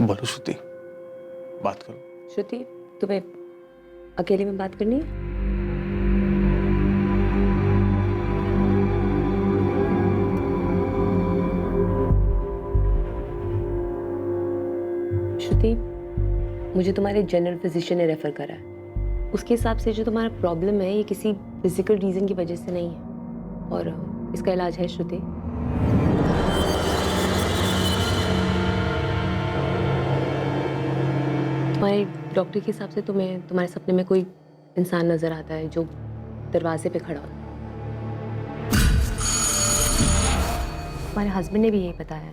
बोलो श्रुति, बात करो। श्रुति, तुम्हें अकेले में बात करनी है? श्रुति, मुझे तुम्हारे जनरल फिजिशियन ने रेफर करा है। उसके हिसाब से जो तुम्हारा प्रॉब्लम है ये किसी फिजिकल रीजन की वजह से नहीं है और इसका इलाज है। श्रुति, तुम्हारे डॉक्टर के हिसाब से तुम्हें तुम्हारे सपने में कोई इंसान नजर आता है जो दरवाजे पे खड़ा हो। तुम्हारे हस्बैंड ने भी यही बताया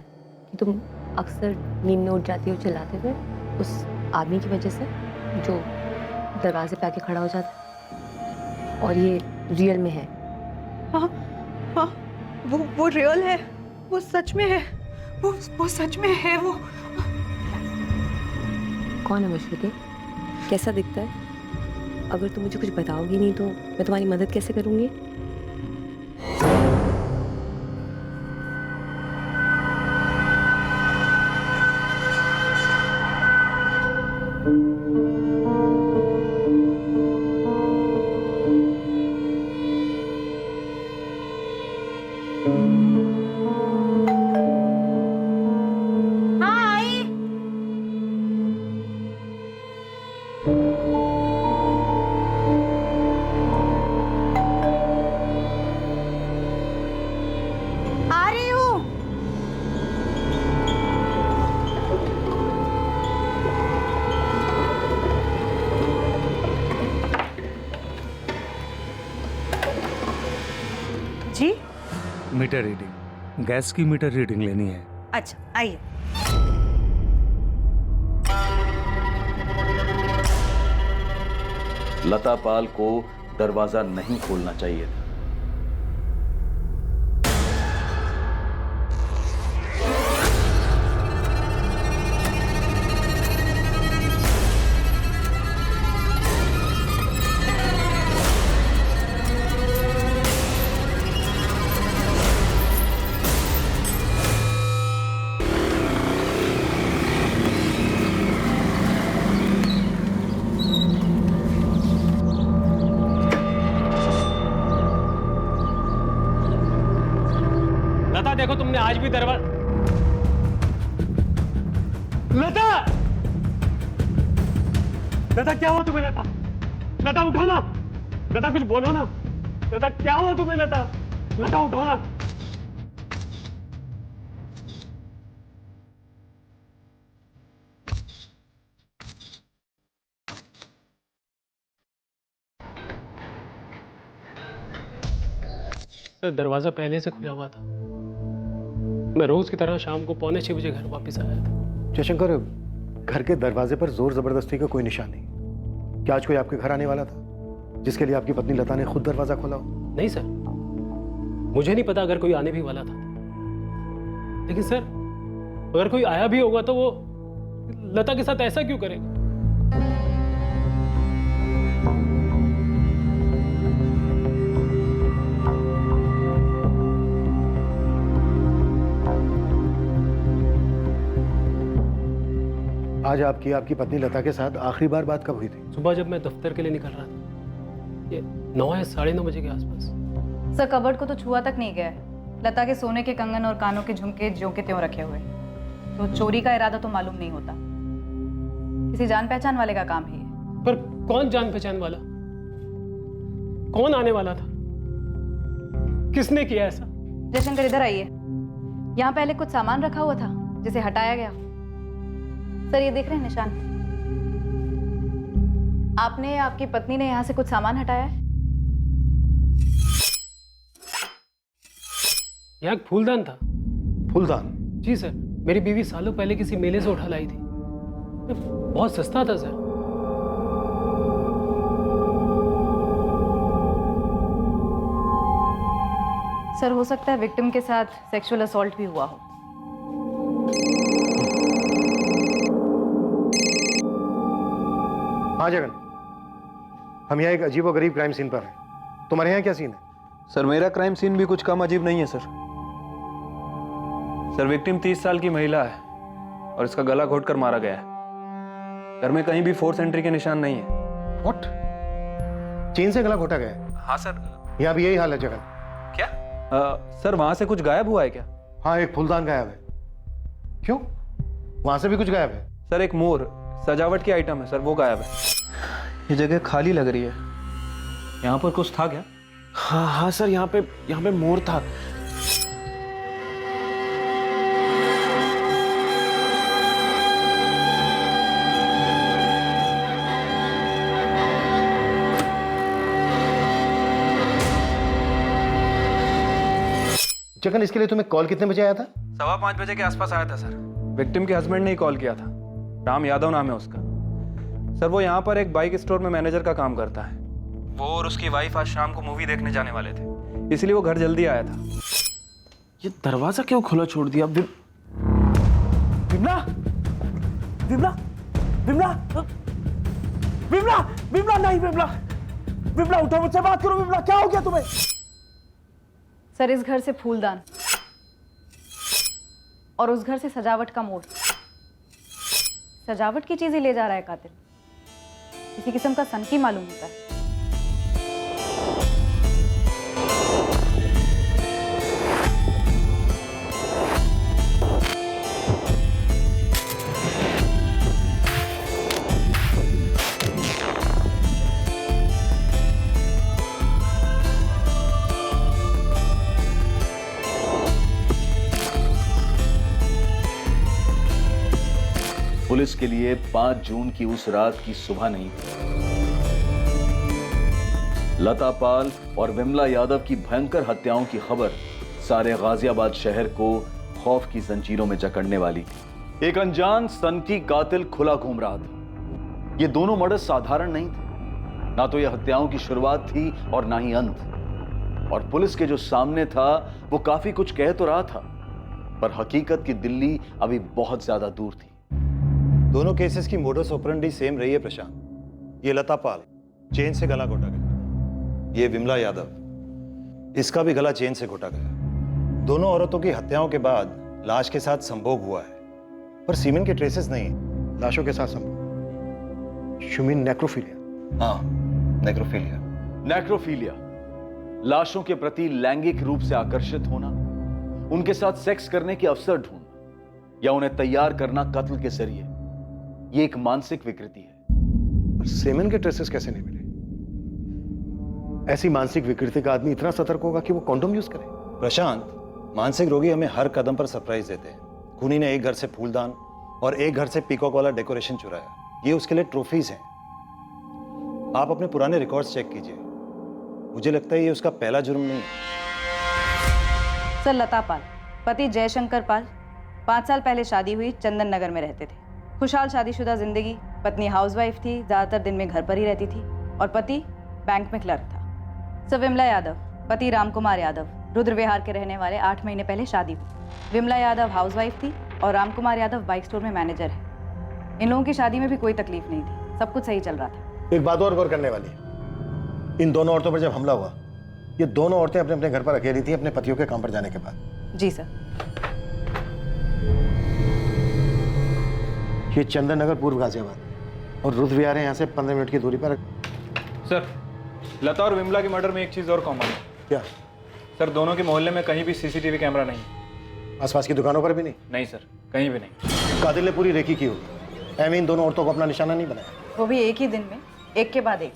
कि तुम अक्सर नींद में उठ जाती हो चिल्लाते हुए उस आदमी की वजह से जो दरवाजे पे आके खड़ा हो जाता है, और ये रियल में है। हाँ हाँ, वो रियल है, वो सच में है, वो सच में है। वो कौन है वो श्रुति? कैसा दिखता है? अगर तुम मुझे कुछ बताओगी नहीं तो मैं तुम्हारी मदद कैसे करूंगी? जी? मीटर रीडिंग, गैस की मीटर रीडिंग लेनी है। अच्छा आइए। लता पाल को दरवाजा नहीं खोलना चाहिए था। लता देखो, तुमने आज भी दरवाजा। लता, लता क्या हुआ तुम्हें? लता, लता उठो ना, लता कुछ बोलो ना। लता क्या हुआ तुम्हें? लता, लता उठो ना। दरवाजा पहले से खुला हुआ था। मैं रोज की तरह शाम को 5:45 घर वापस आया था। जयशंकर, घर के दरवाजे पर जोर जबरदस्ती का कोई निशान नहीं। क्या आज कोई आपके घर आने वाला था जिसके लिए आपकी पत्नी लता ने खुद दरवाजा खोला हो? नहीं सर, मुझे नहीं पता अगर कोई आने भी वाला था, लेकिन सर अगर कोई आया भी होगा तो वो लता के साथ ऐसा क्यों करेगा? आज आपकी पत्नी लता के साथ आखिरी बार बात कब हुई थी? सुबह जब मैं दफ्तर के लिए निकल रहा था, ये 9 या 9:30 बजे के आसपास। सर कबर्ड को तो छुआ तक नहीं गया है। लता के सोने के कंगन और कानों के झुमके ज्यों के त्यों रखे हुए, तो चोरी का इरादा तो मालूम नहीं होता। किसी जान पहचान वाले का काम है ये। पर कौन जान पहचान वाला? कौन आने वाला था? किसने किया ऐसा? जयशंकर इधर आइए। यहाँ पहले कुछ सामान रखा हुआ था जिसे हटाया गया। सर ये देख रहे हैं निशान? आपने, आपकी पत्नी ने यहाँ से कुछ सामान हटाया है। यहाँ एक फूलदान था। फूलदान? जी सर, मेरी बीवी सालों पहले किसी मेले से उठा लाई थी। बहुत सस्ता था सर। सर हो सकता है विक्टिम के साथ सेक्सुअल असॉल्ट भी हुआ हो। हाँ जगन, हम यहाँ एक अजीबोगरीब क्राइम सीन पर हैं। तुम्हारे यहाँ क्या सीन है? सर मेरा क्राइम सीन भी कुछ कम अजीब नहीं है सर। सर विक्टिम 30 साल की महिला है और इसका गला घोट कर मारा गया है। घर में कहीं भी फोर्स एंट्री के निशान नहीं है। व्हाट? चेन से गला घोटा गया है? हाँ सर। यहाँ भी यही हाल है जगन। क्या? सर वहां से कुछ गायब हुआ है क्या? हाँ, एक फूलदान गायब है। क्यों? वहां से भी कुछ गायब है? सर एक मोर सजावट की आइटम है सर, वो गायब है। ये जगह खाली लग रही है। यहाँ पर कुछ था क्या? हाँ हाँ सर, यहाँ पे मोर था। जगन, इसके लिए तुम्हें कॉल कितने बजे आया था? 5:15 बजे के आसपास आया था सर। विक्टिम के हस्बैंड ने ही कॉल किया था। राम यादव नाम है उसका। सर वो यहाँ पर एक बाइक स्टोर में मैनेजर का काम करता है। वो और उसकी वाइफ आज शाम को मूवी देखने जाने वाले थे, इसलिए वो घर जल्दी आया था। ये दरवाजा क्यों खुला छोड़ दिया? विमला, विमला, विमला, विमला, विमला, नहीं विमला, विमला उठो, मुझसे बात करो। विमला, क्या हो गया तुम्हें? सर इस घर से फूलदान और उस घर से सजावट का मोड़, सजावट की चीजें ले जा रहा है कातिल। किसी किस्म का सनकी मालूम होता है। पुलिस के लिए 5 जून की उस रात की सुबह नहीं थी। लता पाल और विमला यादव की भयंकर हत्याओं की खबर सारे गाजियाबाद शहर को खौफ की जंजीरों में जकड़ने वाली थी। एक अनजान सनकी कातिल खुला घूम रहा था। ये दोनों मर्डर साधारण नहीं थे। ना तो ये हत्याओं की शुरुआत थी और ना ही अंत। और पुलिस के जो सामने था वो काफी कुछ कह तो रहा था, पर हकीकत की दिल्ली अभी बहुत ज्यादा दूर थी। दोनों केसेस की मोडस ऑपरेंडी सेम रही है प्रशांत। ये लता पाल, चेन से गला घोटा गया। ये विमला यादव, इसका भी गला चेन से घोटा गया। दोनों औरतों की हत्याओं के बाद लाश के साथ संभोग हुआ है, पर सीमेन के ट्रेसेस नहीं। लाशों के साथ संभोग, शुमिन नेक्रोफिलिया। हाँ, नेक्रोफिलिया। नेक्रोफिलिया लाशों के प्रति लैंगिक रूप से आकर्षित होना, उनके साथ सेक्स करने के अवसर ढूंढना या उन्हें तैयार करना कत्ल के जरिए, ये एक मानसिक विकृति है। सेमेन के ट्रेसेस कैसे नहीं मिले? ऐसी मानसिक विकृति का आदमी इतना सतर्क होगा कि वो कॉन्डोम यूज करे? प्रशांत, मानसिक रोगी हमें हर कदम पर सरप्राइज देते हैं। खूनी ने एक घर से फूलदान और एक घर से पीकॉक वाला डेकोरेशन चुराया। ये उसके लिए ट्रॉफीज हैं। आप अपने पुराने रिकॉर्ड्स चेक कीजिए। मुझे लगता है ये उसका पहला जुर्म नहीं है। सर लता पाल, पति जयशंकर पाल, 5 साल पहले शादी हुई, चंदन नगर में रहते थे। खुशहाल शादीशुदा जिंदगी। पत्नी हाउसवाइफ थी, ज्यादातर दिन में घर पर ही रहती थी, और पति बैंक में क्लर्क था। सर विमला यादव, पति रामकुमार यादव, रुद्र विहार के रहने वाले, 8 महीने पहले शादी हुई। विमला यादव हाउसवाइफ थी और रामकुमार यादव बाइक स्टोर में मैनेजर है। इन लोगों की शादी में भी कोई तकलीफ नहीं थी, सब कुछ सही चल रहा था। एक बात और गौर करने वाली है। इन दोनों औरतों पर जब हमला हुआ, ये दोनों औरतें अपने अपने घर पर अकेली थी अपने पतियों के काम पर जाने के बाद। जी सर। ये चंदन नगर पूर्व गाजियाबाद और रुद्र विहार है यहाँ से 15 मिनट की दूरी पर। सर लता और विमला की मर्डर में एक चीज और कॉमन है। क्या? सर दोनों के मोहल्ले में कहीं भी सीसीटीवी कैमरा नहीं। आसपास की दुकानों पर भी नहीं? नहीं सर, कहीं भी नहीं। कातिल ने पूरी रेकी की होगी। ऐमें इन दोनों औरतों को अपना निशाना नहीं बनाया। वो भी एक ही दिन में, एक के बाद एक।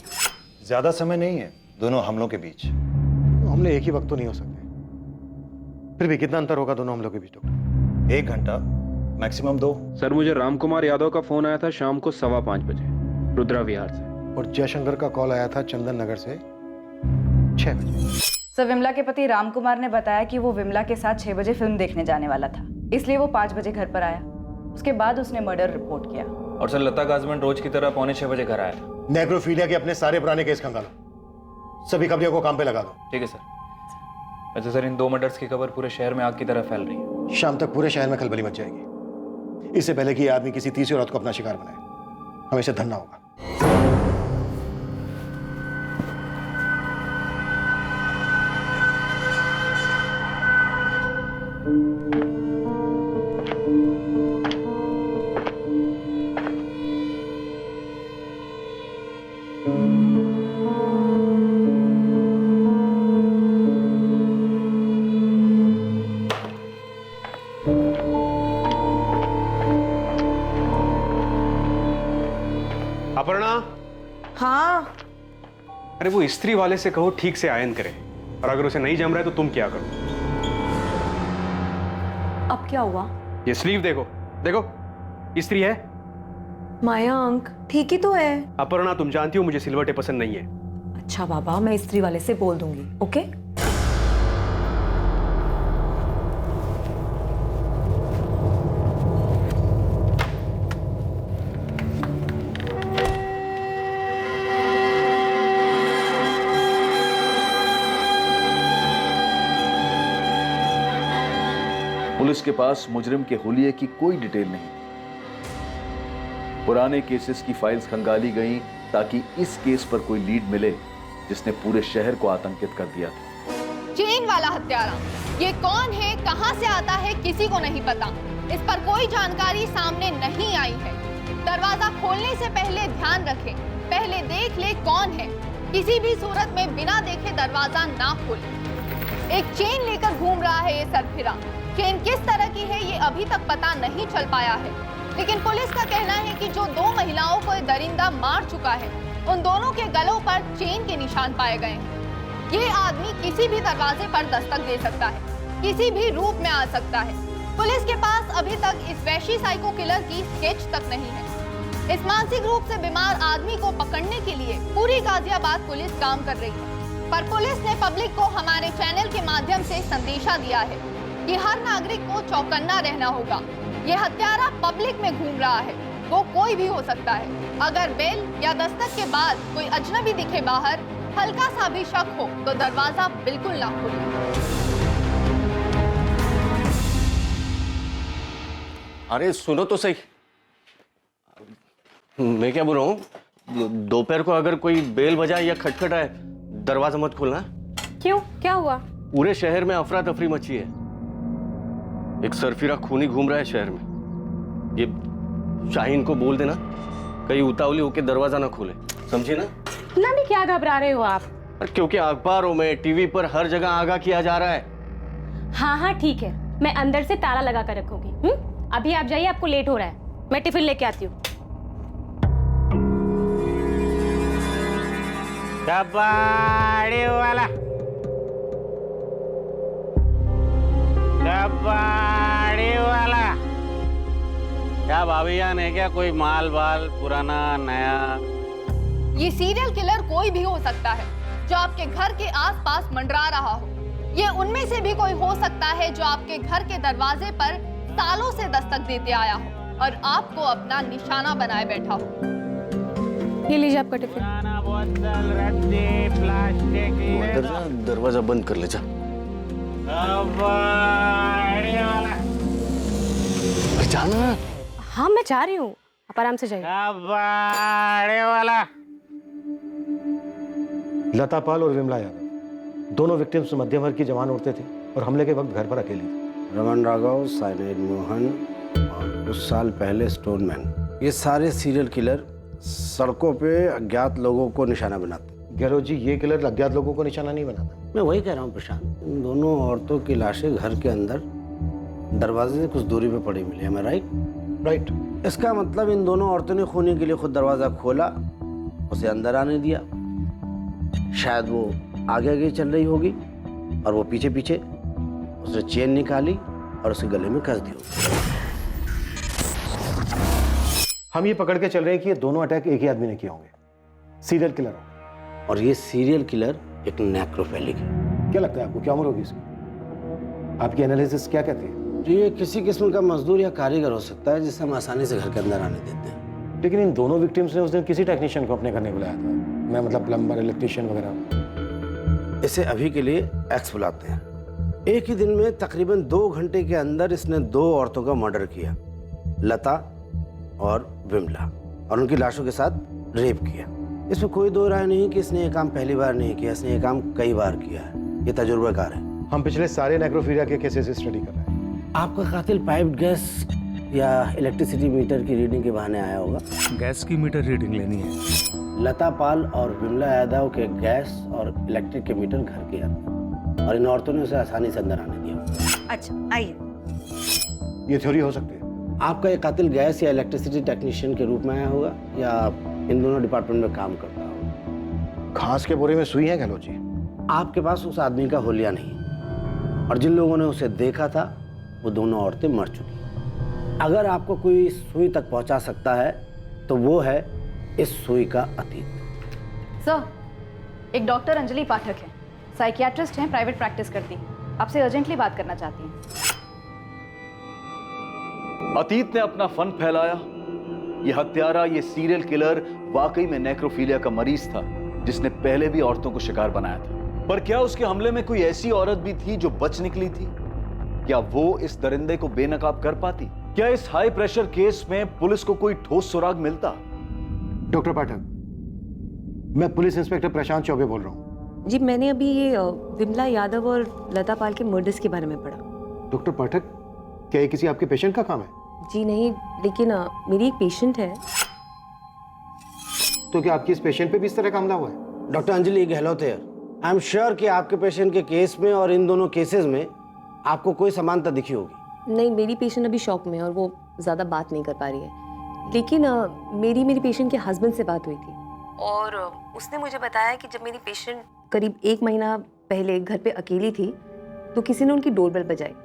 ज्यादा समय नहीं है दोनों हमलों के बीच। हमले एक ही वक्त तो नहीं हो सकते। फिर भी कितना अंतर होगा दोनों हमलों के बीच डॉक्टर? 1 घंटा, मैक्सिमम 2। सर मुझे रामकुमार यादव का फोन आया था शाम को 5:15 बजे रुद्रा विहार से, और जयशंकर का कॉल आया था चंदन नगर से 6 बजे। सर विमला के पति रामकुमार ने बताया कि वो विमला के साथ 6 बजे फिल्म देखने जाने वाला था, इसलिए वो 5 बजे घर पर आया। उसके बाद उसने मर्डर रिपोर्ट किया। और सर लता का हस्बैंड रोज की तरह 5:45 बजे घर आया था। नेक्रोफिलिया के अपने सारे पुराने केस खंगालो, सभी खबरियों को काम पे लगा दो। ठीक है सर। वैसे सर इन 2 मर्डर्स की खबर पूरे शहर में आग की तरह फैल रही है। शाम तक पूरे शहर में खलबली मच जाएगी। इससे पहले कि ये आदमी किसी तीसरी औरत को अपना शिकार बनाए, हमें इसे धरना होगा। अपर्णा, हाँ अरे वो इस्त्री वाले से कहो ठीक से आयन करे, और अगर उसे नहीं जम रहा है तो तुम क्या करो? अब क्या हुआ? ये स्लीव देखो, देखो इस्त्री है। मयंक ठीक ही तो है। अपर्णा, तुम जानती हो मुझे सिलवटें पसंद नहीं है। अच्छा बाबा, मैं इस्त्री वाले से बोल दूंगी। ओके। पुलिस के पास मुजरिम के हुलिये की कोई डिटेल नहीं। पुराने केसेस की फाइल्स खंगाली गईं ताकि इस केस पर कोई लीड मिले जिसने पूरे शहर को आतंकित कर दिया था। चेन वाला हत्यारा, ये कौन है, कहां से आता है, किसी को नहीं पता। इस पर कोई जानकारी सामने नहीं आई है। दरवाजा खोलने से पहले ध्यान रखें, पहले देख ले कौन है। किसी भी सूरत में बिना देखे दरवाजा ना खोले। एक चेन लेकर घूम रहा है ये सरफिरा। चेन किस तरह की है ये अभी तक पता नहीं चल पाया है, लेकिन पुलिस का कहना है कि जो 2 महिलाओं को दरिंदा मार चुका है, उन दोनों के गलों पर चेन के निशान पाए गए हैं। ये आदमी किसी भी दरवाजे पर दस्तक दे सकता है, किसी भी रूप में आ सकता है। पुलिस के पास अभी तक इस वैशी साइको किलर की स्केच तक नहीं है। इस मानसिक रूप से बीमार आदमी को पकड़ने के लिए पूरी गाजियाबाद पुलिस काम कर रही है, पर पुलिस ने पब्लिक को हमारे चैनल के माध्यम से संदेशा दिया है कि हर नागरिक को चौकन्ना रहना होगा। ये हत्यारा पब्लिक में घूम रहा है, वो कोई भी हो सकता है। अगर बेल या दस्तक के बाद कोई अजनबी दिखे बाहर, हल्का सा भी शक हो तो दरवाजा बिल्कुल ना खोलें। अरे सुनो तो सही, मैं क्या बोल रहा हूँ, दोपहर को अगर कोई बेल बजाए या खटखटाए, दरवाजा मत खोलना। क्यों, क्या हुआ? पूरे शहर में अफरा तफरी मची है। एक सरफिरा खूनी घूम रहा है शहर में। ये शाहीन को बोल देना कहीं उतावली होके दरवाजा ना खोले, समझे ना? इतना भी क्या घबरा रहे हो आप? क्योंकि अखबारों में, टीवी पर हर जगह आगाह किया जा रहा है। हाँ हाँ ठीक है, मैं अंदर से ताला लगा कर रखूंगी। अभी आप जाइए, आपको लेट हो रहा है। मैं टिफिन लेके आती हूँ। कबाड़ी वाला, कबाड़ी वाला। क्या भाभी जान है क्या? कोई माल बाल पुराना नया? ये सीरियल किलर कोई भी हो सकता है जो आपके घर के आसपास मंडरा रहा हो। ये उनमें से भी कोई हो सकता है जो आपके घर के दरवाजे पर सालों से दस्तक देते आया हो और आपको अपना निशाना बनाए बैठा हो। ये लीजिए आपका टिफिन। बोतल, रद्दी, प्लास्टिक। दरवाजा बंद कर ले जा। कबाड़ी वाला। जाना। हाँ मैं जा रही हूँ, आप आराम से जाइए। कबाड़ी वाला। लता पाल और विमला यादव दोनों विक्टिम्स मध्यम वर्ग की जवान औरतें थी और हमले के वक्त घर पर अकेली थी। रमन राघव, साइनाइड मोहन और कुछ साल पहले स्टोनमैन, ये सारे सीरियल किलर सड़कों पे अज्ञात लोगों को निशाना बनाते। गहलोत जी, ये किलर अज्ञात लोगों को निशाना नहीं बनाता। मैं वही कह रहा हूँ प्रशांत, इन दोनों औरतों की लाशें घर के अंदर दरवाजे से कुछ दूरी पे पड़ी मिली। है राइट? राइट। इसका मतलब इन दोनों औरतों ने खूनी के लिए खुद दरवाजा खोला, उसे अंदर आने दिया। शायद वो आगे आगे चल रही होगी और वो पीछे पीछे उसने चेन निकाली और उसे गले में कस दी। हम ये पकड़ के चल रहे हैं कि ये दोनों अटैक एक ही आदमी ने किए होंगे, सीरियल किलर होंगे। और ये सीरियल किलर एक नेक्रोफिलिक है। क्या लगता है आपको, क्या उम्र होगी इसकी? आपकी एनालिसिस क्या कहती है? ये किसी किस्म का मजदूर या कारीगर हो सकता है जिसे हम आसानी से घर के अंदर आने देते हैं। लेकिन इन दोनों विक्टिम्स ने उस दिन किसी टेक्नीशियन को अपने घर नहीं बुलाया था। मैं मतलब प्लम्बर, इलेक्ट्रिशियन वगैरह। इसे अभी के लिए एक्स बुलाते हैं। एक ही दिन में तकरीबन 2 घंटे के अंदर इसने 2 औरतों का मर्डर किया, लता और विमला, और उनकी लाशों के साथ रेप किया। इसमें कोई दो राय नहीं कि इसने ये काम पहली बार नहीं किया, इसने ये काम कई बार किया है। ये तजुर्बाकार है। हम पिछले सारे नेक्रोफीलिया के केसेस स्टडी कर रहे हैं। आपका कातिल पाइप्ड गैस या इलेक्ट्रिसिटी मीटर की रीडिंग के बहाने आया होगा। गैस की मीटर रीडिंग लेनी है। लता पाल और विमला यादव के गैस और इलेक्ट्रिक के मीटर घर के अंदर, और इन औरतों ने उसे आसानी से अंदर आने दिया। अच्छा आइए। ये थ्योरी हो सकती है। आपका ये कातिल गैस या इलेक्ट्रिसिटी टेक्नीशियन के रूप में आया होगा या इन दोनों डिपार्टमेंट में काम करता होगा? घास के बोरे में सुई है गहलोत जी। आपके पास उस आदमी का होलिया नहीं, और जिन लोगों ने उसे देखा था वो दोनों औरतें मर चुकी। अगर आपको कोई सुई तक पहुंचा सकता है तो वो है इस सुई का अतीत। सर, एक डॉक्टर अंजलि पाठक है, साइकियाट्रिस्ट हैं, प्राइवेट प्रैक्टिस करती हैं, आपसे अर्जेंटली बात करना चाहती हैं। अतीत ने अपना फन फैलाया। ये हत्यारा, ये सीरियल किलर वाकई में नेक्रोफीलिया का मरीज था, जिसने पहले भी औरतों को शिकार बनाया था। पर क्या उसके हमले में कोई ऐसी औरत भी थी जो बच निकली थी? क्या वो इस दरिंदे को बेनकाब कर पाती? क्या इस हाई प्रेशर केस में पुलिस को कोई ठोस सुराग मिलता? डॉक्टर पाठक, मैं पुलिस इंस्पेक्टर प्रशांत चौबे बोल रहा हूँ। जी, मैंने अभी ये विमला यादव और लता पाल के मर्डर्स के बारे में पढ़ा। डॉक्टर पाठक, क्या ये किसी आपके पेशेंट का काम है? जी नहीं, लेकिन मेरी एक पेशेंट है। तो क्या आपकी इस पेशेंट पे भी इस तरह का हमला हुआ है? डॉक्टर अंजलि गहलोत है। आई एम श्योर कि आपके पेशेंट के केस में और इन दोनों केसेस में आपको कोई समानता दिखी होगी। नहीं, मेरी पेशेंट अभी शॉक में है और वो ज़्यादा बात नहीं कर पा रही है। लेकिन मेरी पेशेंट के हस्बैंड से बात हुई थी और उसने मुझे बताया कि जब मेरी पेशेंट करीब 1 महीना पहले घर पे अकेली थी तो किसी ने उनकी डोरबेल बजाई।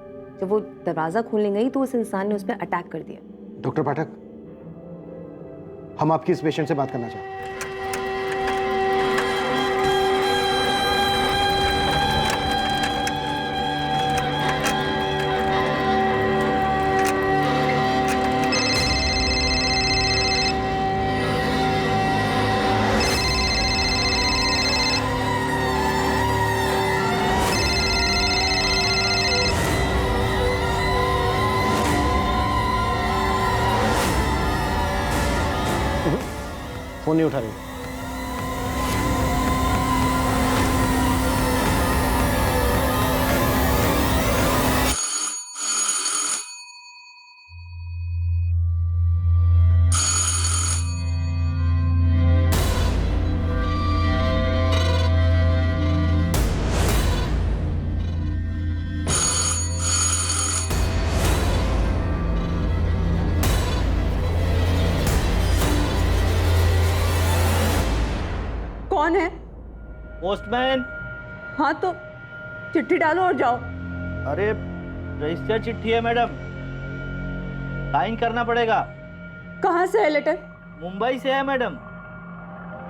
जब वो दरवाज़ा खोलने गई तो उस इंसान ने उस पर अटैक कर दिया। डॉक्टर पाठक, हम आपकी इस पेशेंट से बात करना चाहते हैं। फोन नहीं उठा रही। कौन है? पोस्टमैन। हाँ तो चिट्ठी डालो और जाओ। अरे रजिस्टर चिट्ठी है मैडम, साइन करना पड़ेगा। कहाँ से है लेटर? मुंबई से है मैडम,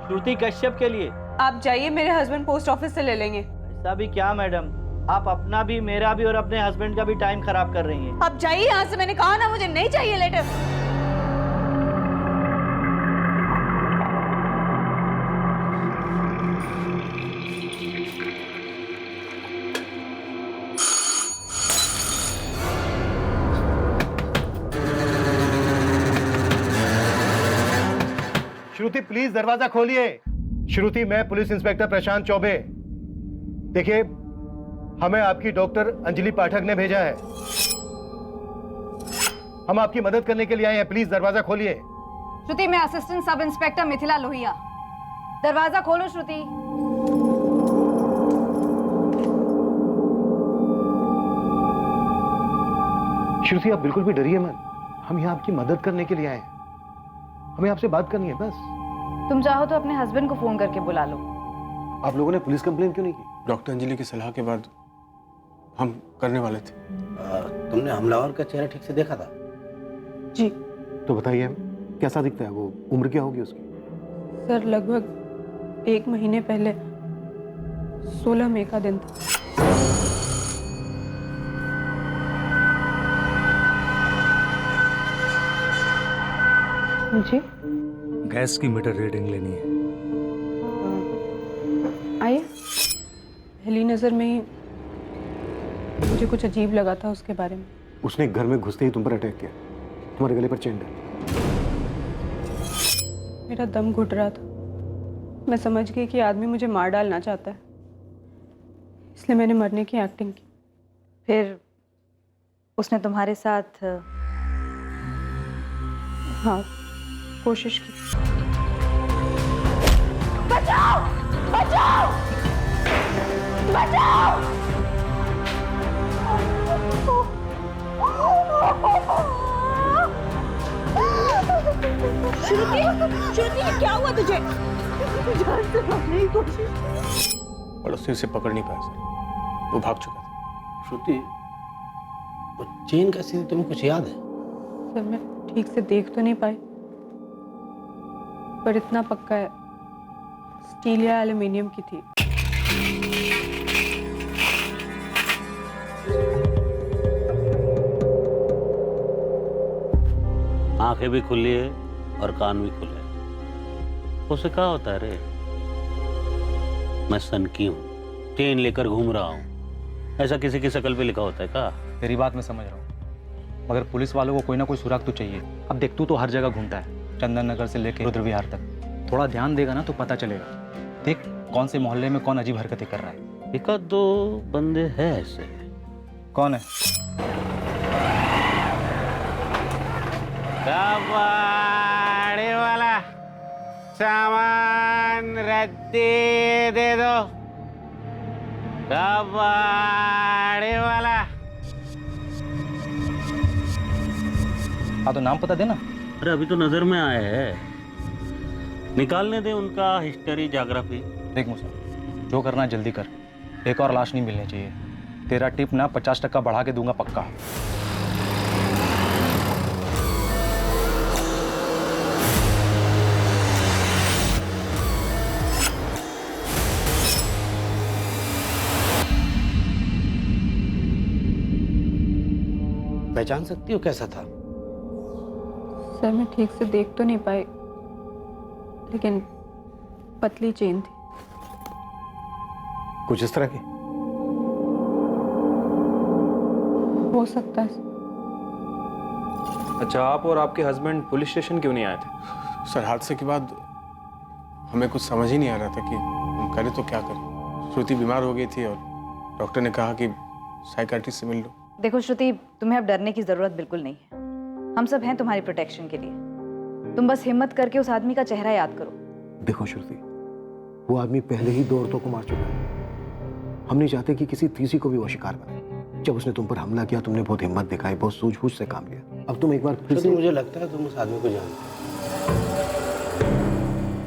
श्रुति कश्यप के लिए। आप जाइए, मेरे हस्बैंड पोस्ट ऑफिस से ले लेंगे। ऐसा भी क्या मैडम, आप अपना भी, मेरा भी और अपने हस्बैंड का भी टाइम खराब कर रही हैं। आप जाइए यहाँ से, मैंने कहा ना मुझे नहीं चाहिए लेटर। श्रुति प्लीज दरवाजा खोलिए। श्रुति, मैं पुलिस इंस्पेक्टर प्रशांत चौबे। देखिए, हमें आपकी डॉक्टर अंजलि पाठक ने भेजा है। हम आपकी मदद करने के लिए आए हैं, प्लीज दरवाजा खोलिए। श्रुति, मैं assistant sub inspector Mithila Lohia. दरवाजा खोलो श्रुति। श्रुति, आप बिल्कुल भी डरिए मत, हम यहाँ आपकी मदद करने के लिए आए हैं। हमें आपसे बात करनी है बस। तुम चाहो तो अपने हस्बैंड को फोन करके बुला लो। आप लोगों ने पुलिस कंप्लेन क्यों नहीं की? डॉक्टर अंजलि की सलाह के बाद हम करने वाले थे। तुमने हमलावर का चेहरा ठीक से देखा था? जी। तो बताइए, कैसा दिखता है वो? उम्र क्या होगी उसकी? सर, लगभग 1 महीने पहले 16 मई का दिन था। जी, गैस की मीटर रीडिंग लेनी है। आइए। पहली नजर में ही मुझे कुछ अजीब लगा था उसके बारे में। उसने घर में घुसते ही तुम पर अटैक किया, तुम्हारे गले पर चेन डाली। मेरा दम घुट रहा था, मैं समझ गई कि आदमी मुझे मार डालना चाहता है, इसलिए मैंने मरने की एक्टिंग की। फिर उसने तुम्हारे साथ? हाँ, कोशिश की। बचाओ! बचाओ! बचाओ! श्रुति, श्रुति क्या हुआ तुझे? जान से मारने की कोशिश। पड़ोसी उसे पकड़ नहीं पाया सर, वो भाग चुका था। श्रुति, वो चेन कैसी थी, तुम्हें कुछ याद है? सर मैं ठीक से देख तो नहीं पाई, पर इतना पक्का है स्टील या एल्युमिनियम की थी। आंखें भी खुली है और कान भी खुले हैं। उसे क्या होता है रे? मैं सन की हूँ, चेन लेकर घूम रहा हूँ, ऐसा किसी की शक्ल पे लिखा होता है क्या? तेरी बात मैं समझ रहा हूँ, मगर पुलिस वालों को कोई ना कोई सुराग तो चाहिए। अब देख, तू तो हर जगह घूमता है, चंदन नगर से लेकर रुद्र विहार तक। थोड़ा ध्यान देगा ना तो पता चलेगा। देख कौन से मोहल्ले में कौन अजीब हरकतें कर रहा है। एक आध दो बंदे हैं ऐसे। कौन है? कबाड़ी वाला सामान रद्दी दे दो। कबाड़ी वाला। हाँ तो नाम पता देना। अरे अभी तो नजर में आए हैं, निकालने दे उनका हिस्ट्री ज्योग्राफी। देख मूसा, जो करना है जल्दी कर, एक और लाश नहीं मिलनी चाहिए। तेरा टिप ना 50% बढ़ा के दूंगा पक्का। पहचान सकती हो कैसा था? सर मैं ठीक से देख तो नहीं पाई, लेकिन पतली चेन थी। कुछ इस तरह की? हो सकता है। अच्छा, आप और आपके हस्बैंड पुलिस स्टेशन क्यों नहीं आए थे? सर हादसे के बाद हमें कुछ समझ ही नहीं आ रहा था कि हम करें तो क्या करें। श्रुति बीमार हो गई थी और डॉक्टर ने कहा कि साइकाट्रिस्ट से मिल लो। देखो श्रुति, तुम्हें अब डरने की जरूरत बिल्कुल नहीं है। हम सब हैं तुम्हारी प्रोटेक्शन के लिए। तुम बस हिम्मत करके उस आदमी का चेहरा याद करो। देखो श्रुति, वो आदमी पहले ही 2 औरतों को मार चुका है। हम नहीं चाहते कि किसी तीसरी को भी वो शिकार बने। जब उसने तुम पर हमला किया, तुमने बहुत हिम्मत दिखाई, बहुत सूझबूझ से काम लिया। अब तुम एक बार फिर से... मुझे लगता है तुम उस आदमी को जानते हो।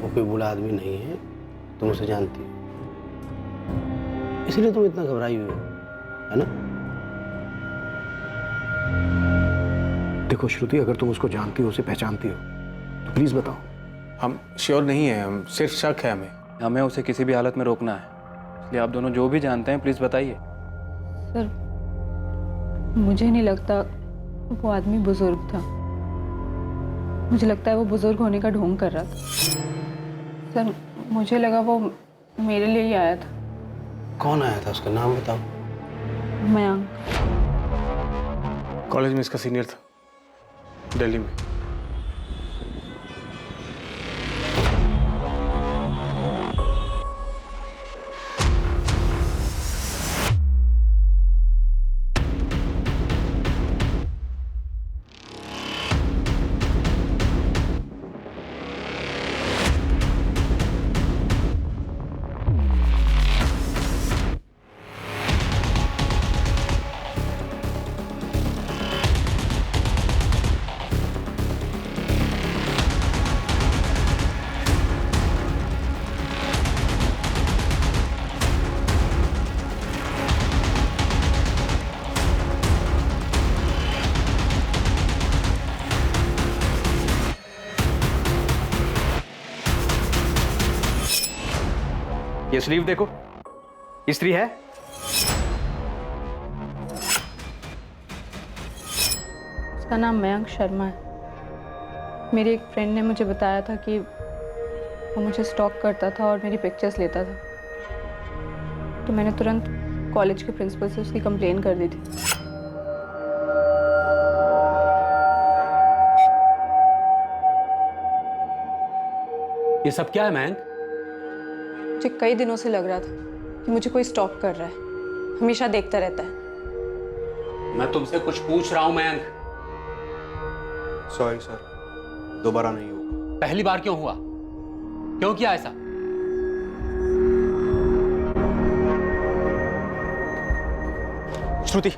वो कोई बुरा आदमी नहीं है, तुम उसे जानती हो, इसलिए तुम इतना घबराई हुई हो, है ना? देखो श्रुति, अगर तुम उसको जानती हो, उसे पहचानती हो, तो प्लीज बताओ। हम श्योर नहीं है, हम सिर्फ शक है। हमें उसे किसी भी हालत में रोकना है, इसलिए आप दोनों जो भी जानते हैं प्लीज बताइए। सर मुझे नहीं लगता वो आदमी बुजुर्ग था। मुझे लगता है वो बुजुर्ग होने का ढोंग कर रहा था। सर मुझे लगा वो मेरे लिए ही आया था। कौन आया था? उसका नाम बताओ। मयंक। कॉलेज में इसका सीनियर था, दिल्ली में। ये स्लीव देखो, इस्त्री है। उसका नाम मयंक शर्मा है। मेरी एक फ्रेंड ने मुझे बताया था कि वो मुझे स्टॉक करता था और मेरी पिक्चर्स लेता था, तो मैंने तुरंत कॉलेज के प्रिंसिपल से उसकी कंप्लेन कर दी थी। ये सब क्या है मयंक? मुझे कई दिनों से लग रहा था कि मुझे कोई स्टॉक कर रहा है, हमेशा देखता रहता है। मैं तुमसे कुछ पूछ रहा हूं मयंक। सॉरी सर, दोबारा नहीं होगा। पहली बार क्यों हुआ? क्यों किया ऐसा? श्रुति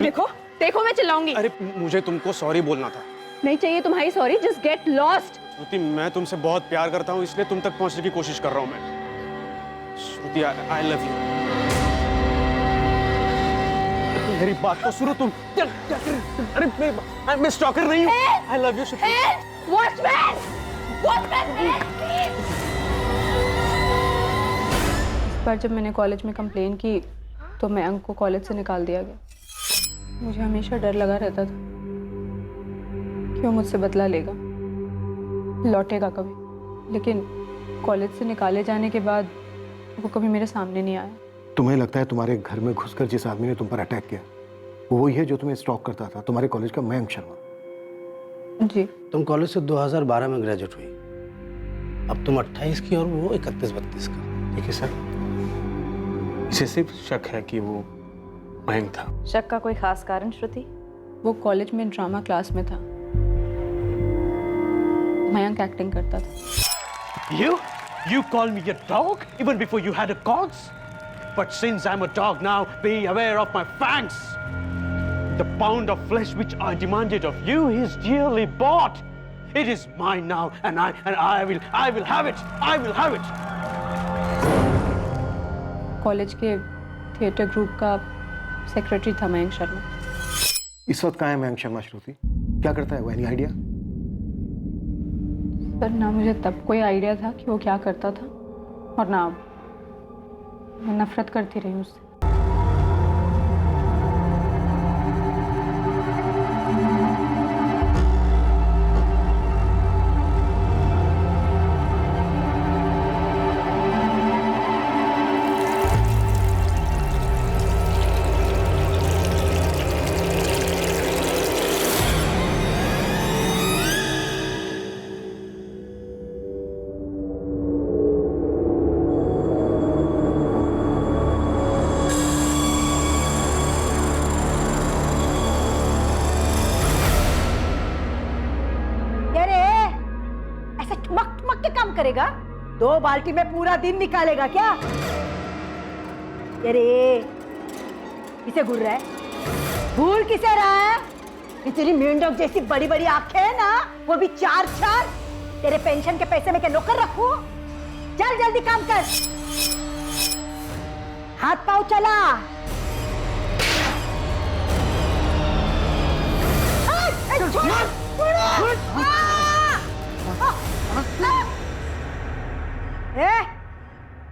देखो देखो, मैं चिल्लाऊंगी। अरे मुझे तुमको सॉरी बोलना था। नहीं चाहिए तुम्हारी सॉरी, जस्ट गेट लॉस्ट। श्रुति, मैं तुमसे बहुत प्यार करता हूँ, इसलिए तुम तक पहुंचने की कोशिश कर रहा हूँ मैं। श्रुति, आई लव यू। मेरी बात तो सुनो तुम। क्या क्या कर रहे हो? अरे मैं स्टॉकर नहीं हूँ। I love you Shruti. Watchman, इस बार जब मैंने कॉलेज में कंप्लेन की तो मयंक को कॉलेज से निकाल दिया गया। मुझे हमेशा डर लगा रहता था कि वो मुझसे बदला लेगा, लौटेगा कभी। लेकिन कॉलेज से निकाले जाने के बाद वो कभी मेरे सामने नहीं आया। तुम्हें लगता है तुम्हारे घर में घुसकर जिस आदमी ने तुम पर अटैक किया वो वही है जो तुम्हें स्टॉक करता था, तुम्हारे कॉलेज का मयंक शर्मा? जी। तुम कॉलेज से 2012 में ग्रेजुएट हुई, अब तुम 28 की और वो 31-32 का। ठीक है सर, इसे सिर्फ शक है कि वो मयंक था। शक का कोई खास कारण श्रुति? वो कॉलेज में ड्रामा क्लास में था, मयंक एक्टिंग करता था। You call me a dog even before you had a cause? But since I'm a dog now, be aware of my fangs. The pound of flesh which I demanded of you is dearly bought. It is mine now, and I will have it. I will have it. College के theatre group का secretary था मयंक शर्मा। इस वक्त कहाँ है मयंक शर्मा श्रुति? क्या करता है वो? Any idea? पर ना मुझे तब कोई आइडिया था कि वो क्या करता था, और ना अब। मैं नफरत करती रही उससे। करेगा? 2 बाल्टी में पूरा दिन निकालेगा क्या? अरे किसे घूर रहा है? भूल किसे रहा है? ये तेरी मेंढक जैसी बड़ी बड़ी आंखें है ना, वो भी 4-4। तेरे पेंशन के पैसे में क्या नौकर रखूं? चल जल्दी काम कर, हाथ पाँव चला।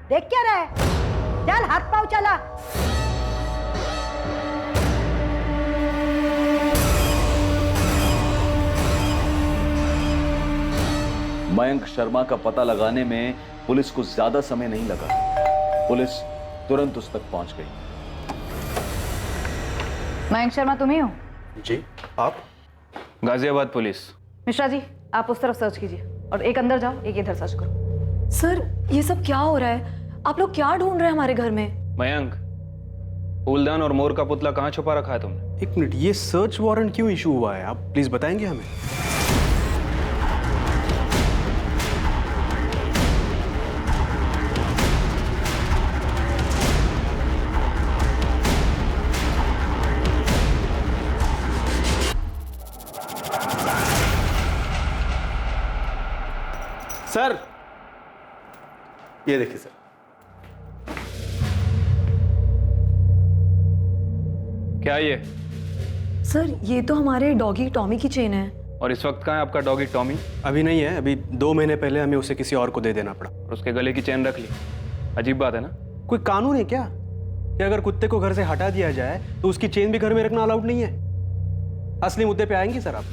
देख क्या रहा है? चल हाथ पाँव चला। मयंक शर्मा का पता लगाने में पुलिस को ज्यादा समय नहीं लगा। पुलिस तुरंत उस तक पहुंच गई। मयंक शर्मा तुम ही हो? जी। आप? गाजियाबाद पुलिस। मिश्रा जी, आप उस तरफ सर्च कीजिए और एक अंदर जाओ, एक इधर सर्च करो। सर, ये सब क्या हो रहा है? आप लोग क्या ढूंढ रहे हैं हमारे घर में? मयंक, फूलदान और मोर का पुतला कहाँ छुपा रखा है तुमने? एक मिनट, ये सर्च वारंट क्यों इशू हुआ है? आप प्लीज बताएंगे हमें। सर, ये देखिए सर। क्या ये? सर, ये तो हमारे डॉगी टॉमी की चेन है। और इस वक्त कहाँ है आपका डॉगी टॉमी? अभी नहीं है, अभी 2 महीने पहले हमें उसे किसी और को दे देना पड़ा। और उसके गले की चेन रख ली? अजीब बात है ना। कोई कानून है क्या कि अगर कुत्ते को घर से हटा दिया जाए तो उसकी चेन भी घर में रखना अलाउड नहीं है? असली मुद्दे पे आएंगे सर आप।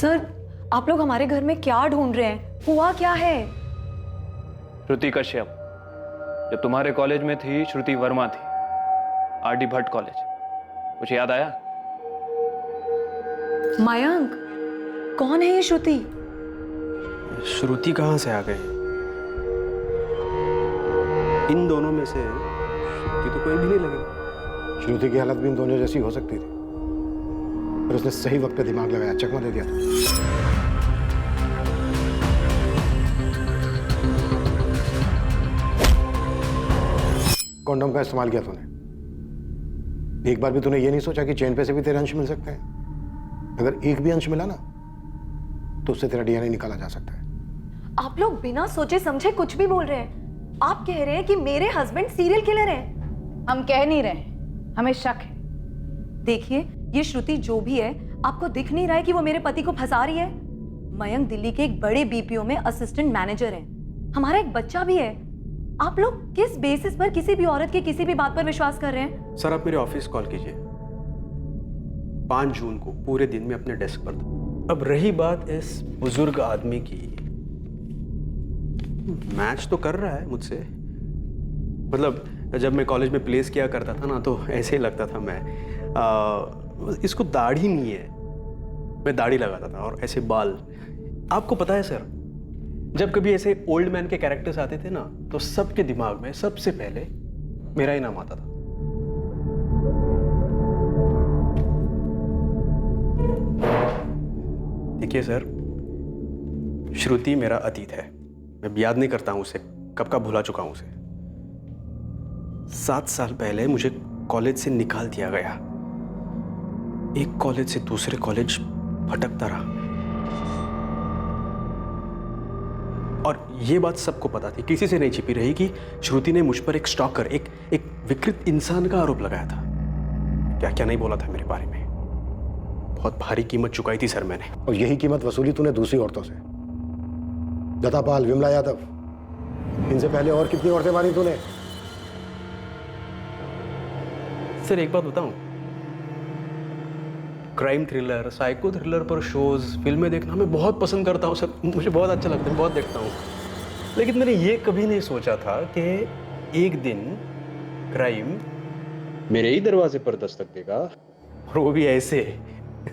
सर, आप लोग हमारे घर में क्या ढूंढ रहे हैं? हुआ क्या है? श्रुति कश्यप, जो तुम्हारे कॉलेज में थी, श्रुति वर्मा थी, आरडी भट्ट कॉलेज। कुछ याद आया? मयंक, कौन है ये श्रुति? श्रुति कहाँ से आ गए? इन दोनों में से श्रुति तो कोई भी नहीं लगेगा। श्रुति की हालत भी इन दोनों जैसी हो सकती थी, पर उसने सही वक्त पे दिमाग लगाया, चकमा दे दिया था। कॉन्डोम का इस्तेमाल किया तूने। एक बार भी तूने ये नहीं सोचा कि चेन पे से भी तेरे अंश मिल सकते हैं? अगर एक भी अंश मिला ना तो उससे तेरा डीएनए निकाला जा सकता है। आप लोग बिना सोचे समझे कुछ भी बोल रहे हैं। आप कह रहे हैं कि मेरे हस्बैंड सीरियल किलर हैं। हम कह नहीं रहे, हमें शक है। देखिए, ये श्रुति जो भी है, आपको दिख नहीं रहा है कि वो मेरे पति को फंसा रही है? मयंक दिल्ली के एक बड़े बीपीओ में असिस्टेंट मैनेजर हैं। हमारा एक बच्चा भी है। आप लोग किस बेसिस पर किसी भी औरत के किसी भी बात पर विश्वास कर रहे हैं? सर आप मेरे ऑफिस कॉल कीजिए 5 जून को पूरे दिन में अपने डेस्क पर। अब रही बात इस बुजुर्ग आदमी की, मैच तो कर रहा है मुझसे। मतलब जब मैं कॉलेज में प्लेस किया करता था ना, तो ऐसे ही लगता था मैं। इसको दाढ़ी नहीं है, मैं दाढ़ी लगाता था और ऐसे बाल। आपको पता है सर, जब कभी ऐसे ओल्ड मैन के कैरेक्टर्स आते थे ना, तो सबके दिमाग में सबसे पहले मेरा ही नाम आता था। देखिए सर, श्रुति मेरा अतीत है। मैं याद नहीं करता हूं उसे, कब का भुला चुका हूं उसे। 7 साल पहले मुझे कॉलेज से निकाल दिया गया। एक कॉलेज से दूसरे कॉलेज भटकता रहा। और ये बात सबको पता थी, किसी से नहीं छिपी रही, कि श्रुति ने मुझ पर एक स्टॉकर, एक विकृत इंसान का आरोप लगाया था। क्या क्या नहीं बोला था मेरे बारे में। बहुत भारी कीमत चुकाई थी सर मैंने। और यही कीमत वसूली तूने दूसरी औरतों से। लता पाल, विमला यादव, इनसे पहले और कितनी औरतें मारी तूने? सर एक बात बताऊं, क्राइम थ्रिलर, साइको थ्रिलर पर शोज, फिल्में देखना मैं बहुत पसंद करता हूं सर। मुझे बहुत अच्छा लगता है, बहुत देखता हूं। लेकिन मैंने ये कभी नहीं सोचा था कि एक दिन क्राइम मेरे ही दरवाजे पर दस्तक देगा, और वो भी ऐसे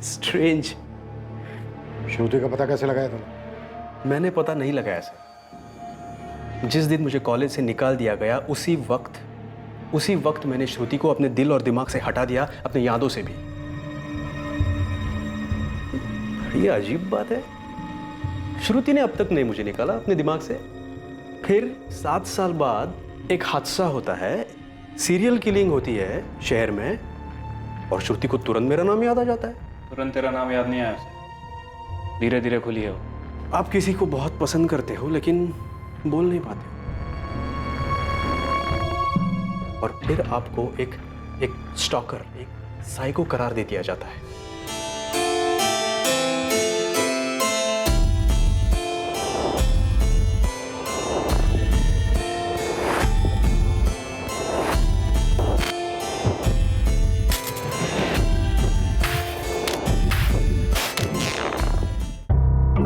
स्ट्रेंज। श्रुति का पता कैसे लगाया तूने? मैंने पता नहीं लगाया सर। जिस दिन मुझे कॉलेज से निकाल दिया गया, उसी वक्त मैंने श्रुति को अपने दिल और दिमाग से हटा दिया, अपनी यादों से भी। ये अजीब बात है, श्रुति ने अब तक नहीं मुझे निकाला अपने दिमाग से। फिर 7 साल बाद एक हादसा होता है, सीरियल किलिंग होती है शहर में, और श्रुति को तुरंत मेरा नाम याद आ जाता है। तुरंत तेरा नाम याद नहीं आया उसे, धीरे धीरे खुली है वो। आप किसी को बहुत पसंद करते हो लेकिन बोल नहीं पाते, और फिर आपको एक स्टॉकर, एक साइको करार दे दिया जाता है।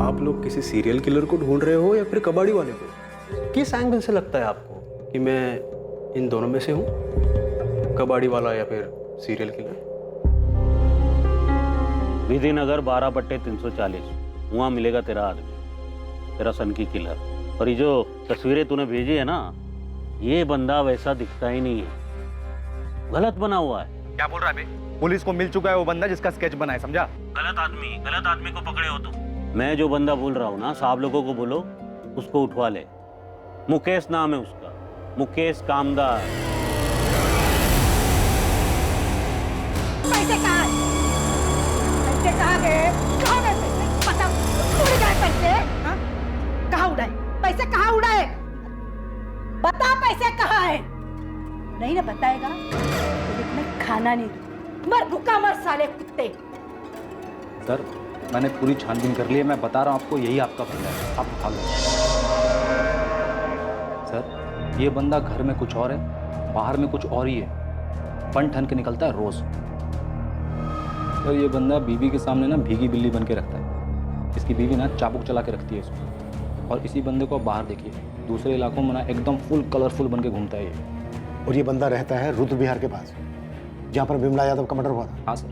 आप लोग किसी सीरियल किलर को ढूंढ रहे हो या फिर कबाड़ी वाले को? किस एंगल से लगता है आपको कि मैं इन दोनों में से हूं, कबाड़ी वाला या फिर सीरियल किलर? विधिनगर 12/340, वहां मिलेगा तेरा आदमी, तेरा सन की किलर। और ये जो तस्वीरें तूने भेजी है ना, ये बंदा वैसा दिखता ही नहीं है, गलत बना हुआ है। क्या बोल रहा है बे? पुलिस को मिल चुका है वो बंदा जिसका स्केच बना है, समझा? गलत आदमी को पकड़े हो तुम। मैं जो बंदा बोल रहा हूँ ना, साहब लोगों को बोलो उसको उठवा ले। मुकेश नाम है उसका, मुकेश कामदार। पैसे कहाँ गए? कहाँ गए पैसे? पता उड़ गए पैसे? हाँ? कहाँ उड़ाए? पैसे कहाँ उड़ाए? बता पैसे कहाँ है? नहीं ना बताएगा तो तुम्हें खाना नहीं दूँ। मर भूखा मर साले कुत्ते। सर मैंने पूरी छानबीन कर ली है, मैं बता रहा हूँ आपको, यही आपका बंदा है, आप उठा लो। सर ये बंदा घर में कुछ और है, बाहर में कुछ और ही है, बन ठन के निकलता है रोज। सर ये बंदा बीवी के सामने ना भीगी बिल्ली बन के रखता है, इसकी बीवी ना चाबुक चला के रखती है इसको। और इसी बंदे को बाहर देखिए, दूसरे इलाकों में ना एकदम फुल कलरफुल बन के घूमता है ये। और ये बंदा रहता है रुद्र विहार के पास, जहाँ पर विमला यादव का मर्डर हुआ था। हाँ सर,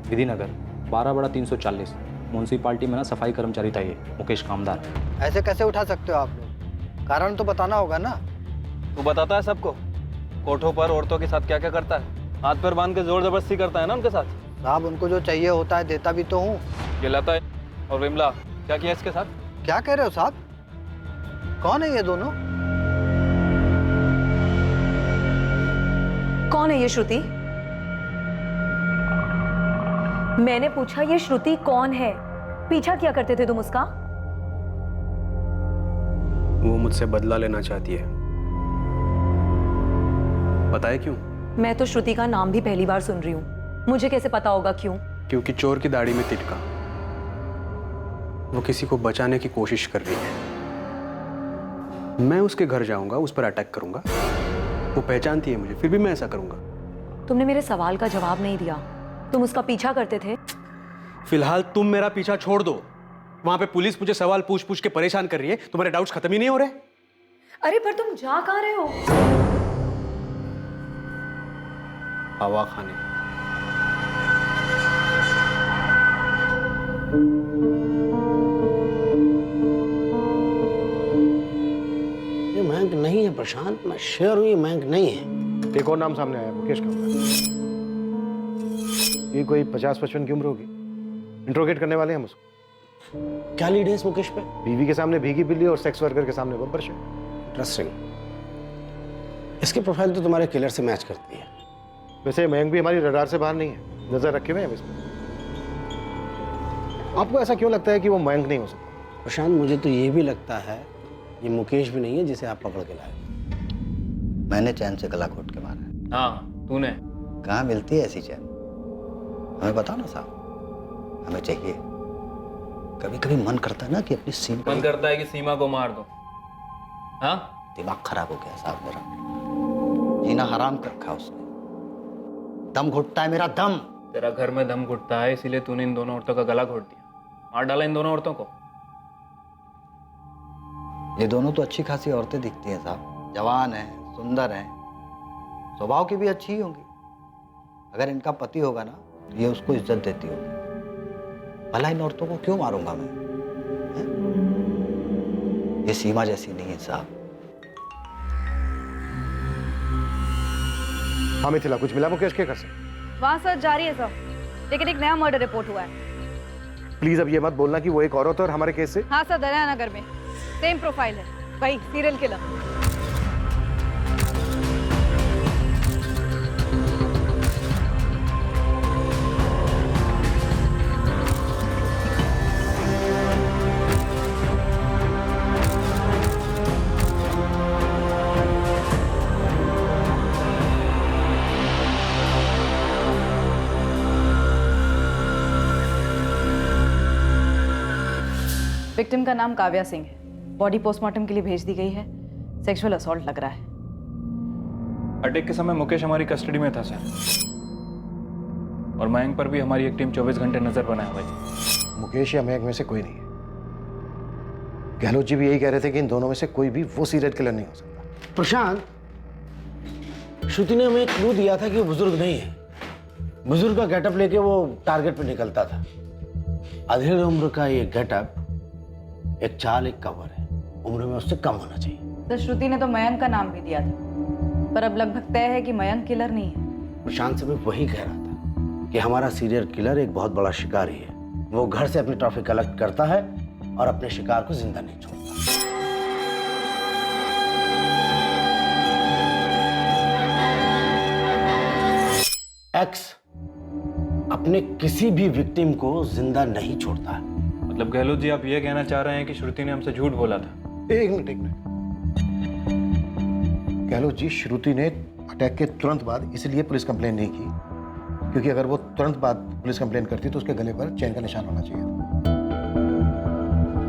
विधिनगर 12/340, म्यूनसिपालिटी में ना सफाई कर्मचारी था ये, मुकेश कामदार। ऐसे कैसे उठा सकते हो आप लोग? कारण तो बताना होगा ना। तू बताता है सबको, कोठों पर औरतों के साथ क्या क्या करता है, हाथ पैर बांध के जोर जबरदस्ती करता है ना उनके साथ। साहब उनको जो चाहिए होता है देता भी तो हूँ। ये लता और विमला क्या किया इसके साथ? क्या कह रहे हो साहब? कौन है ये दोनों? कौन है ये श्रुति? मैंने पूछा ये श्रुति कौन है? पीछा किया करते थे तुम उसका? वो मुझसे बदला लेना चाहती है। बताए क्यों? मैं तो श्रुति का नाम भी पहली बार सुन रही हूँ। मुझे कैसे पता होगा क्यों? क्योंकि चोर की दाढ़ी में तिटका। वो किसी को बचाने की कोशिश कर रही है। मैं उसके घर जाऊंगा, उस पर अटैक करूंगा। वो पहचानती है मुझे, फिर भी मैं ऐसा करूंगा। तुमने मेरे सवाल का जवाब नहीं दिया। तुम उसका पीछा करते थे? फिलहाल तुम मेरा पीछा छोड़ दो। वहां पे पुलिस मुझे सवाल पूछ पूछ के परेशान कर रही है। तुम्हारे डाउट्स खत्म ही नहीं हो रहे। अरे पर तुम जा कहाँ रहे हो? हवा खाने। ये मयंक नहीं है प्रशांत, मैं श्योर हूं ये मयंक नहीं है। एक और नाम सामने आया, मुकेश का। ये कोई 50-55 की उम्र होगी। इंट्रोगेट करने वाले हैं हम उसको। क्या लीड है इस मुकेश पे? बीवी के सामने भीगी बिल्ली और सेक्स वर्कर के सामने बब्बर शेर। इंटरेस्टिंग। इसकी प्रोफाइल तो तुम्हारे किलर से मैच करती है। वैसे मयंक भी हमारी रडार से बाहर नहीं है, नजर रखे हुए हैं हम इस पर। आपको ऐसा क्यों लगता है कि वो मयंक नहीं हो सकता? प्रशांत, मुझे तो ये भी लगता है ये मुकेश भी नहीं है जिसे आप पकड़ के लाए। मैंने चैन से गला घोट के मारा। हाँ, तूने। कहाँ मिलती है ऐसी चैन? हमें बताओ ना साहब, हमें चाहिए। कभी कभी मन करता है ना कि अपनी सीमा, मन करता है कि सीमा को मार दो। हाँ, दिमाग खराब हो गया साहब मेरा। जीना हराम कर रखा उसने। दम घुटता है मेरा दम। तेरा घर में दम घुटता है, इसीलिए तूने इन दोनों औरतों का गला घोट दिया, मार डाला इन दोनों औरतों को। ये दोनों तो अच्छी खासी औरतें दिखती हैं साहब, जवान हैं, सुंदर हैं, स्वभाव की भी अच्छी ही होंगी। अगर इनका पति होगा ना, ये उसको इज्जत देती होगी। भला इन औरतों को क्यों मारूंगा मैं? ये सीमा जैसी नहीं है साहब। हाँ मिथिला, कुछ मिला मुकेश के घर से? वहाँ सर्च जारी है सर, लेकिन एक नया मर्डर रिपोर्ट हुआ है। प्लीज अब ये मत बोलना कि वो एक औरत है और हमारे केस से। हाँ सर, दरिया नगर में सेम प्रोफाइल है, वही सीरियल किलर। विक्टिम का नाम काव्या सिंह है। बॉडी पोस्टमार्टम के लिए भेज दी गई है। सेक्सुअल असॉल्ट लग रहा है। अटैक के समय मुकेश हमारी कस्टडी में था सर, और मयंक पर भी हमारी एक टीम 24 घंटे नजर बनाए हुए थी। मुकेश या मयंक में से कोई नहीं है। गहलोत जी भी यही कह रहे थे कि इन दोनों में से कोई भी वो सीरियल किलर नहीं हो सकता। प्रशांत, श्रुति ने हमें एक क्लू दिया था कि वो बुजुर्ग नहीं है। बुजुर्ग का गेटअप लेके वो टारगेट पे निकलता था। अधेड़ उम्र का ये गेटअप एक चाल, एक कवर है। उम्र में उससे कम होना चाहिए। तो श्रुति ने तो मयंक का नाम भी दिया था, पर अब लगभग तय है कि मयंक किलर नहीं है। प्रशांत से मैं वही कह रहा था कि हमारा सीरियल किलर एक बहुत बड़ा शिकारी है। वो घर से अपनी ट्रॉफी कलेक्ट करता है और अपने शिकार को जिंदा नहीं छोड़ता। एक्स अपने किसी भी विक्टिम को जिंदा नहीं छोड़ता है। मतलब गहलोत जी, आप ये कहना चाह रहे हैं कि श्रुति ने हमसे झूठ बोला था? एक मिनट। गहलोत जी, श्रुति ने अटैक के तुरंत बाद इसलिए पुलिस कंप्लेन नहीं की क्योंकि अगर वो तुरंत बाद पुलिस कंप्लेन करती तो उसके गले पर चैन का निशान होना चाहिए।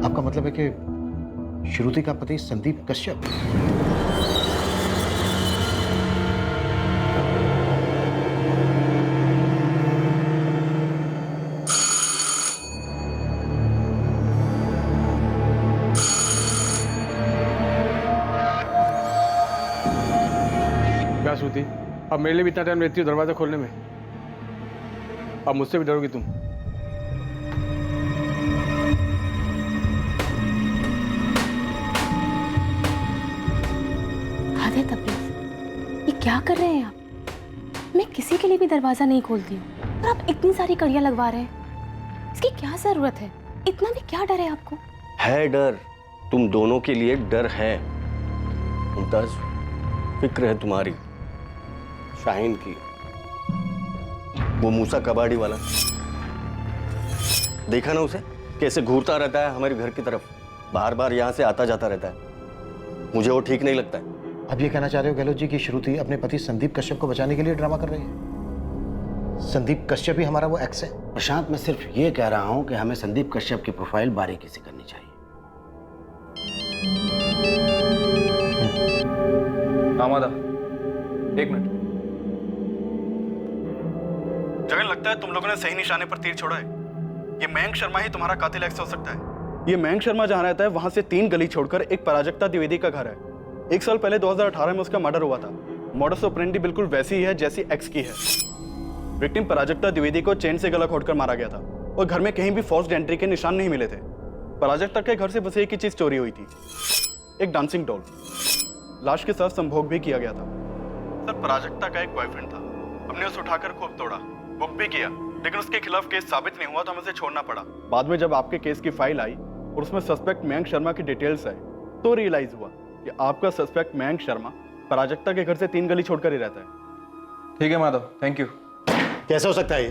आपका मतलब है कि श्रुति का पति संदीप कश्यप? श्रुति, अब मेरे लिए भी इतना टाइम लेती हो दरवाजा खोलने में? अब मुझसे भी डरोगी तुम? आदित्य, प्लीज, ये क्या कर रहे हैं आप? मैं किसी के लिए भी दरवाजा नहीं खोलती हूँ और आप इतनी सारी कड़ियां लगवा रहे हैं। इसकी क्या जरूरत है? इतना भी क्या डर है आपको? है डर, तुम दोनों के लिए डर है। मुमताज, फिक्र है तुम्हारी शाहीन की। वो मूसा कबाड़ी वाला देखा ना उसे कैसे घूरता रहता है हमारे घर की तरफ, बार बार यहाँ से आता जाता रहता है। मुझे वो ठीक नहीं लगता है। अब ये कहना चाह रहे हो गहलोत जी कि श्रुति अपने पति संदीप कश्यप को बचाने के लिए ड्रामा कर रही है? संदीप कश्यप ही हमारा वो एक्स है। प्रशांत, मैं सिर्फ ये कह रहा हूं कि हमें संदीप कश्यप की प्रोफाइल बारीकी से करनी चाहिए। आमादा, एक मिनट। जगन, लगता है तुम लोगों ने सही निशाने पर तीर छोड़ा है। ये मयंक शर्मा ही तुम्हारा कातिल एक्स हो सकता है। ये मयंक शर्मा जहां रहता है वहां से 3 गली छोड़कर एक पराजक्ता द्विवेदी का घर है। 1 साल पहले 2018 में उसका मर्डर हुआ था। मॉडस ऑपरेंडी बिल्कुल वैसी ही है जैसी एक्स की है। विक्टिम पराजक्ता द्विवेदी को चेन से गला घोटकर मारा गया था और घर में कहीं भी फोर्स्ड एंट्री के निशान नहीं मिले थे। पराजक्ता के घर से बस एक ही चीज चोरी हुई थी, एक डांसिंग डॉल। लाश के साथ संभोग भी किया गया था। सर, पराजक्ता का एक बॉयफ्रेंड था, हमने उसे उठाकर खूब तोड़ा, बुक भी किया, लेकिन उसके खिलाफ केस साबित नहीं हुआ तो हमें उसे छोड़ना पड़ा। बाद में जब आपके केस की फाइल आई और उसमें सस्पेक्ट मयंक शर्मा की डिटेल्स आई तो रियलाइज हुआ कि आपका सस्पेक्ट मयंक शर्मा पराजक्ता के घर से 3 गली छोड़कर ही रहता है। ठीक है माधव, थैंक यू। कैसे हो सकता है ये?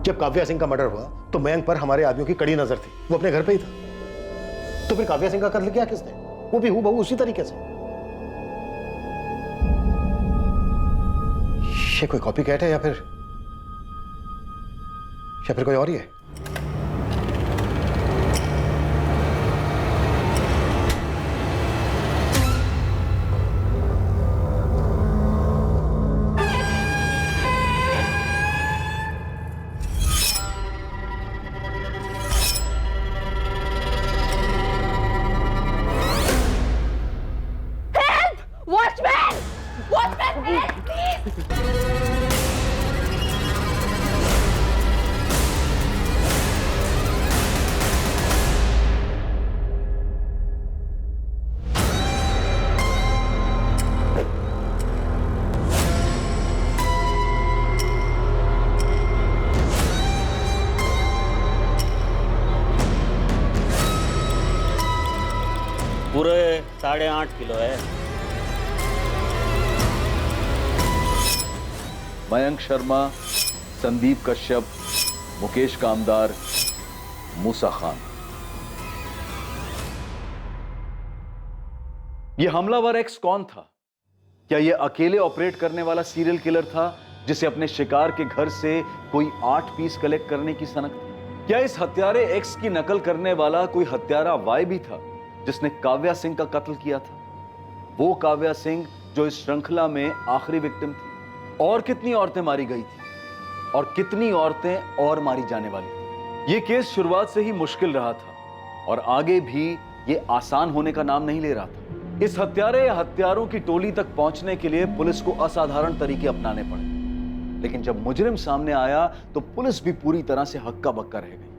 जब काव्या सिंह का मर्डर हुआ तो मयंक पर हमारे आदमियों की कड़ी नजर थी, वो अपने घर पे ही था। तो फिर काव्या सिंह का कत्ल किया किसने? वो भी हूबहू उसी तरीके से। ये कोई कॉपी कैट है या फिर कोई और ही है? पूरे 8.5 किलो है। मयंक शर्मा, संदीप कश्यप, मुकेश कामदार, मूसा खान। यह हमलावर एक्स कौन था? क्या यह अकेले ऑपरेट करने वाला सीरियल किलर था जिसे अपने शिकार के घर से कोई 8 पीस कलेक्ट करने की सनक थी? क्या इस हत्यारे एक्स की नकल करने वाला कोई हत्यारा वाई भी था जिसने काव्या सिंह का कत्ल किया था? वो काव्या सिंह जो इस श्रृंखला में आखिरी विक्टिम थी। और कितनी औरतें मारी गई थी और कितनी औरतें और मारी जाने वाली थी। ये केस शुरुआत से ही मुश्किल रहा था और आगे भी ये आसान होने का नाम नहीं ले रहा था। इस हत्यारे या हत्यारों की टोली तक पहुंचने के लिए पुलिस को असाधारण तरीके अपनाने पड़े, लेकिन जब मुजरिम सामने आया तो पुलिस भी पूरी तरह से हक्का बक्का रह गई।